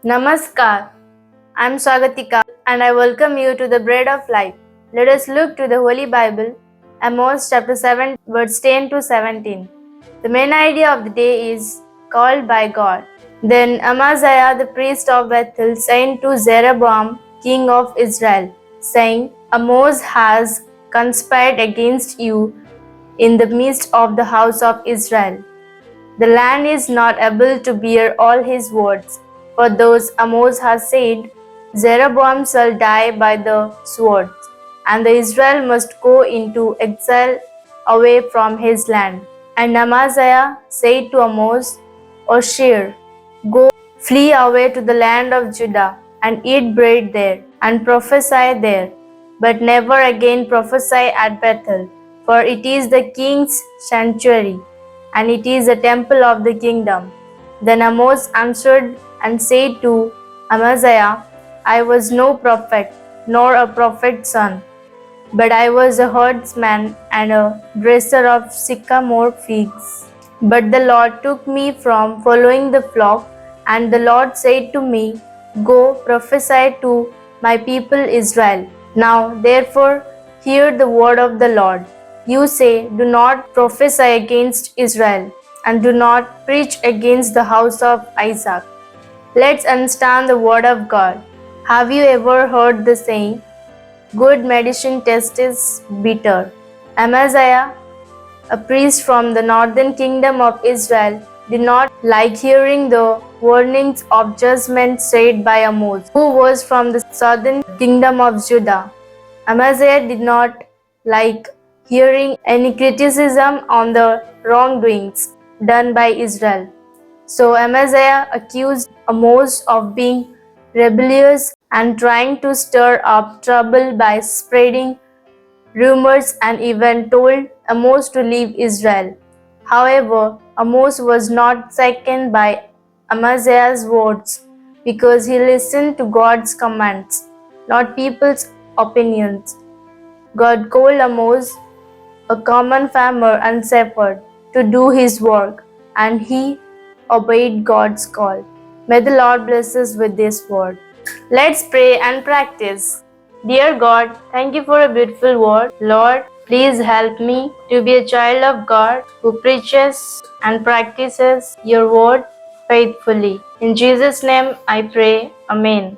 Namaskar. I'm Swagatika and I welcome you to the Bread of Life. Let us look to the Holy Bible, Amos chapter 7, verse 10 to 17. The main idea of the day is called by God. Then Amaziah the priest of Bethel sent to Jeroboam, king of Israel, saying, Amos has conspired against you in the midst of the house of Israel. The land is not able to bear all his words. For those Amos has said, Jeroboam shall die by the sword, and the Israel must go into exile away from his land. And Amaziah said to Amos, Oshir, go, flee away to the land of Judah, and eat bread there, and prophesy there, but never again prophesy at Bethel, for it is the king's sanctuary, and it is the temple of the kingdom. Then Amos answered and said to Amaziah, I was no prophet, nor a prophet's son, but I was a herdsman and a dresser of sycamore figs. But the Lord took me from following the flock, and the Lord said to me, Go prophesy to my people Israel. Now therefore hear the word of the Lord. You say, Do not prophesy against Israel, and do not preach against the house of Isaac. Let's understand the word of God. Have you ever heard the saying, Good medicine tastes bitter? Amaziah, a priest from the northern kingdom of Israel, did not like hearing the warnings of judgment said by Amos, who was from the southern kingdom of Judah. Amaziah did not like hearing any criticism on the wrongdoings done by Israel. So Amaziah accused Amos of being rebellious and trying to stir up trouble by spreading rumors, and even told Amos to leave Israel. However, Amos was not shaken by Amaziah's words because he listened to God's commands, not people's opinions. God called Amos, a common farmer and shepherd, to do his work, and he obeyed God's call. May the Lord bless us with this word. Let's pray and practice. Dear God, thank you for a beautiful word. Lord, please help me to be a child of God who preaches and practices your word faithfully. In Jesus' name I pray. Amen.